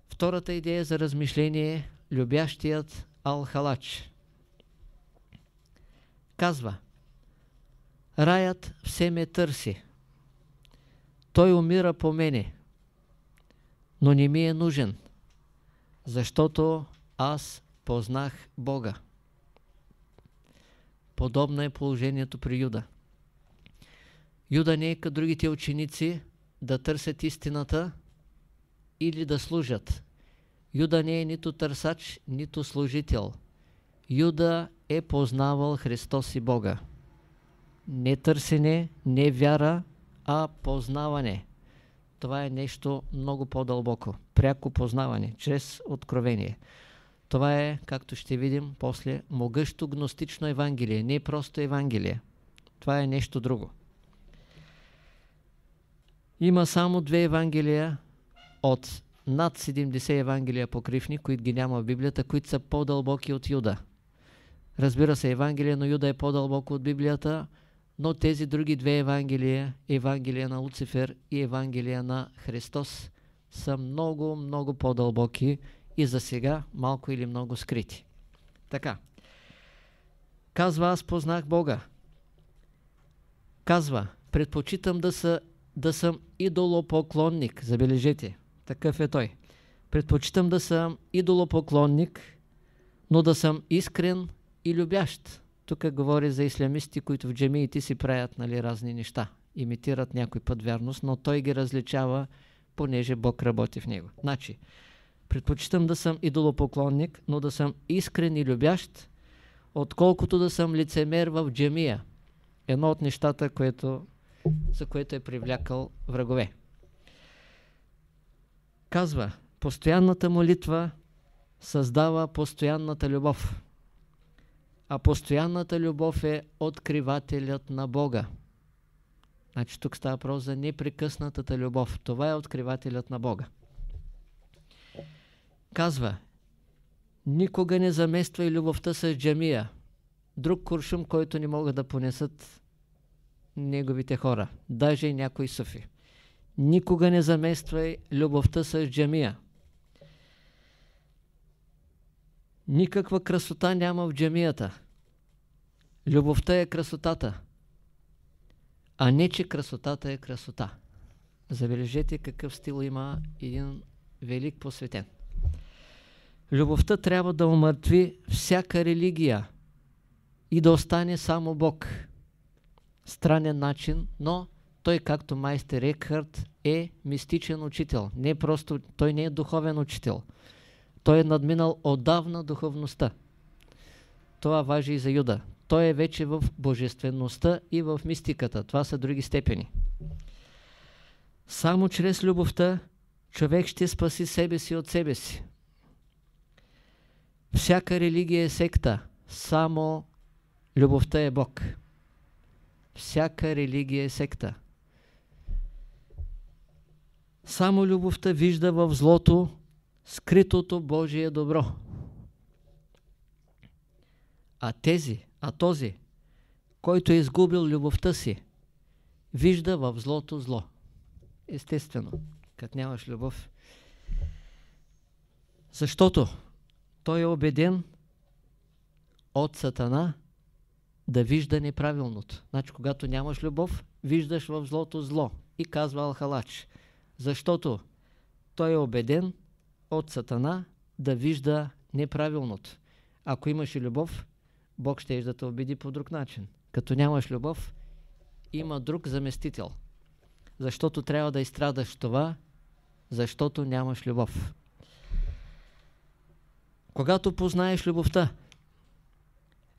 Втората идея за размишление е любящият Ал-Халач. Казва: раят все ме търси. Той умира по мене, но не ми е нужен, защото аз познах Бога. Подобно е положението при Юда. Юда не е като другите ученици да търсят истината или да служат. Юда не е нито търсач, нито служител. Юда е познавал Христос и Бога. Не търсене, не вяра, а познаване. Това е нещо много по-дълбоко. Пряко познаване, чрез откровение. Това е, както ще видим после, могъщо гностично Евангелие. Не просто Евангелие. Това е нещо друго. Има само 2 Евангелия от над 70 Евангелия покривни, които ги няма в Библията, които са по-дълбоки от Юда. Разбира се, Евангелие на Юда е по-дълбоко от Библията, но тези други 2 Евангелия, Евангелия на Луцифер и Евангелия на Христос, са много, много по-дълбоки и за сега малко или много скрити. Така. Казва: аз познах Бога. Казва: предпочитам да съм идолопоклонник. Забележете, такъв е той. Предпочитам да съм идолопоклонник, но да съм искрен и любящ. Тук говори за ислямисти, които в джамиите си правят, нали, разни неща. Имитират някой път вярност, но той ги различава, понеже Бог работи в него. Значи, предпочитам да съм идолопоклонник, но да съм искрен и любящ, отколкото да съм лицемер в джамия. Едно от нещата, за което е привлякал врагове. Казва: постоянната молитва създава постоянната любов. А постоянната любов е откривателят на Бога. Значи тук става въпрос за непрекъснатата любов. Това е откривателят на Бога. Казва: никога не замествай любовта с джамия. Друг куршум, който не могат да понесат неговите хора. Даже и някои суфи. Никога не замествай любовта с джамия. Никаква красота няма в джамията. Любовта е красотата, а не че красотата е красота. Забележете какъв стил има един велик посветен. Любовта трябва да умъртви всяка религия и да остане само Бог. Странен начин, но той, както майстер Екхарт, е мистичен учител. Той не е духовен учител. Той е надминал отдавна духовността. Това важи и за Юда. Той е вече в божествеността и в мистиката. Това са други степени. Само чрез любовта човек ще спаси себе си от себе си. Всяка религия е секта. Само любовта е Бог. Всяка религия е секта. Само любовта вижда в злото скритото Божие добро. А този, който е изгубил любовта си, вижда в злото зло. Естествено, като нямаш любов. Защото той е убеден от Сатана да вижда неправилното. Значи, когато нямаш любов, виждаш в злото зло. И казва Ал-Халач: защото той е убеден от Сатана да вижда неправилното. Ако имаш любов, Бог ще да те убеди по друг начин. Като нямаш любов, има друг заместител. Защото трябва да изстрадаш това, защото нямаш любов. Когато познаеш любовта,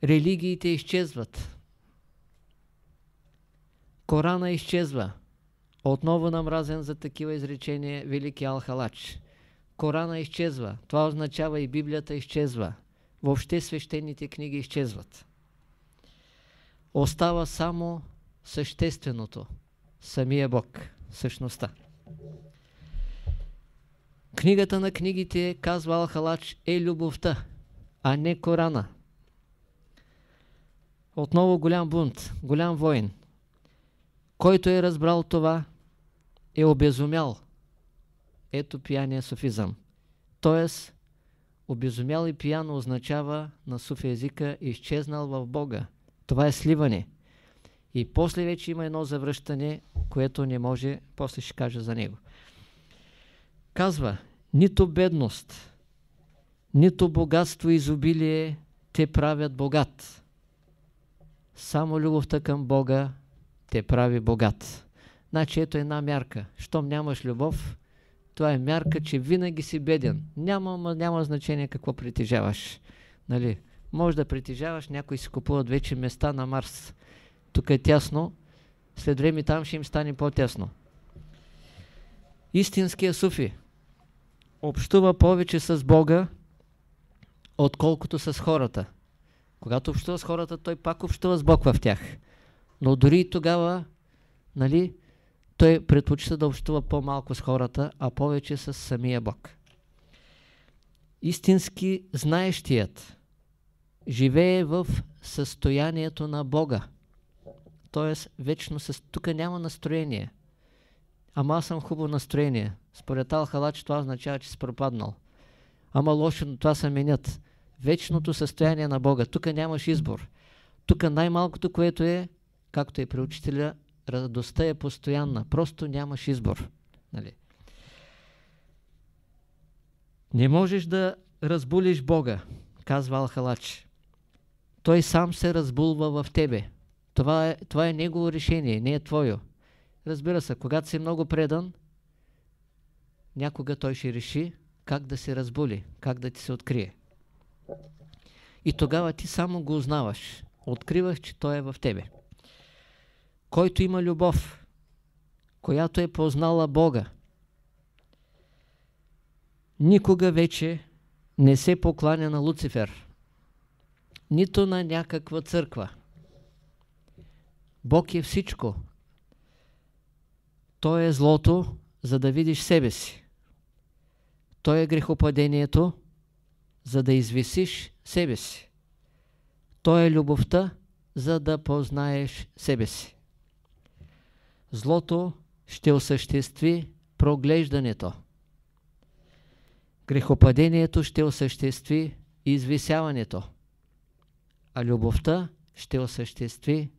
религиите изчезват. Корана изчезва. Отново намразен за такива изречения велики Ал-Халач. Корана изчезва. Това означава и Библията изчезва. Въобще свещените книги изчезват. Остава само същественото. Самия Бог. Същността. Книгата на книгите, казва Ал-Халач, е любовта, а не Корана. Отново голям бунт, голям войн. Който е разбрал това, е обезумял. Ето пияния суфизъм. Тоест, обезумял и пиян означава на суфи езика изчезнал в Бога. Това е сливане. И после вече има едно завръщане, което не може, после ще кажа за него. Казва, нито бедност, нито богатство и изобилие те правят богат. Само любовта към Бога те прави богат. Значи ето една мярка. Щом нямаш любов, това е мярка, че винаги си беден. Няма значение какво притежаваш. Нали? Може да притежаваш, някои си купуват вече места на Марс. Тук е тясно, след време там ще им стане по-тясно. Истинският суфи общува повече с Бога, отколкото с хората. Когато общува с хората, той пак общува с Бог в тях. Но дори и тогава, нали, той предпочита да общува по-малко с хората, а повече с самия Бог. Истински знаещият живее в състоянието на Бога. Тоест, вечно тук няма настроение. Ама аз съм хубаво настроение. Според Ал-Халач това означава, че си пропаднал. Ама лошо, но това се менят. Вечното състояние на Бога. Тук нямаш избор. Тук най-малкото, което е, както и при учителя, радостта е постоянна. Просто нямаш избор. Нали? Не можеш да разбулиш Бога, казва Ал-Халач. Той сам се разбулва в тебе. Това е негово решение, не е твое. Разбира се, когато си много предан, някога той ще реши как да се разбули, как да ти се открие. И тогава ти само го узнаваш. Откриваш, че той е в тебе. Който има любов, която е познала Бога, никога вече не се покланя на Луцифер, нито на някаква църква. Бог е всичко. Той е злото, за да видиш себе си. Той е грехопадението, за да извисиш себе си. Той е любовта, за да познаеш себе си. Злото ще осъществи проглеждането. Грехопадението ще осъществи извисяването. А любовта ще осъществи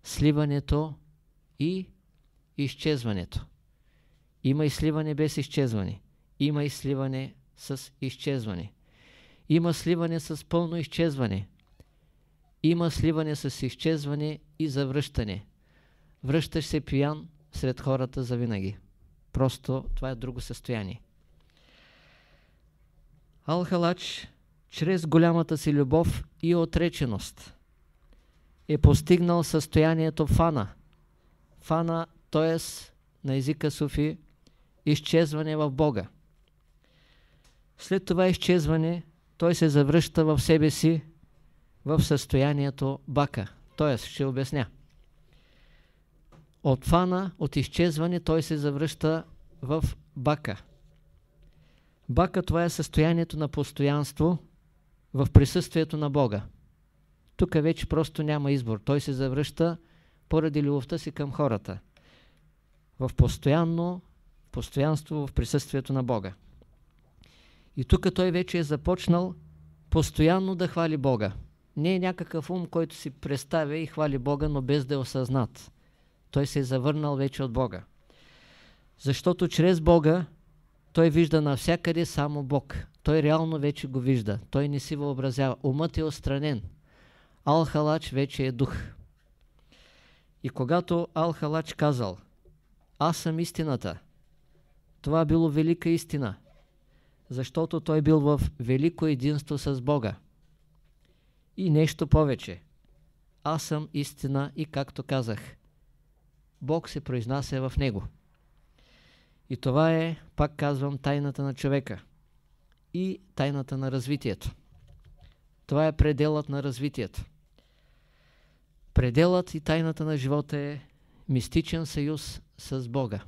сливането и изчезването. Има и сливане без изчезване. Има и сливане с изчезване. Има сливане с пълно изчезване. Има сливане с изчезване и завръщане. Връщаш се пиян сред хората завинаги. Просто това е друго състояние. Ал-Халач, чрез голямата си любов и отреченост, е постигнал състоянието фана. Фана, т.е. на езика суфи, изчезване в Бога. След това изчезване, той се завръща в себе си в състоянието бака. Т.е. ще обясня. От фана, от изчезване, той се завръща в бака. Бака, това е състоянието на постоянство в присъствието на Бога. Тук вече просто няма избор. Той се завръща поради любовта си към хората. В постоянство в присъствието на Бога. И тук той вече е започнал постоянно да хвали Бога. Не е някакъв ум, който си представя и хвали Бога, но без да е осъзнат. Той се е завърнал вече от Бога. Защото чрез Бога той вижда навсякъде само Бог. Той реално вече го вижда. Той не си въобразява. Умът е отстранен. Ал-Халач вече е дух. И когато Ал-Халач казал: аз съм истината, това било велика истина, защото той бил в велико единство с Бога. И нещо повече. Аз съм истина и, както казах, Бог се произнася в него. И това е, пак казвам, тайната на човека и тайната на развитието. Това е пределът на развитието. Пределът и тайната на живота е мистичен съюз с Бога.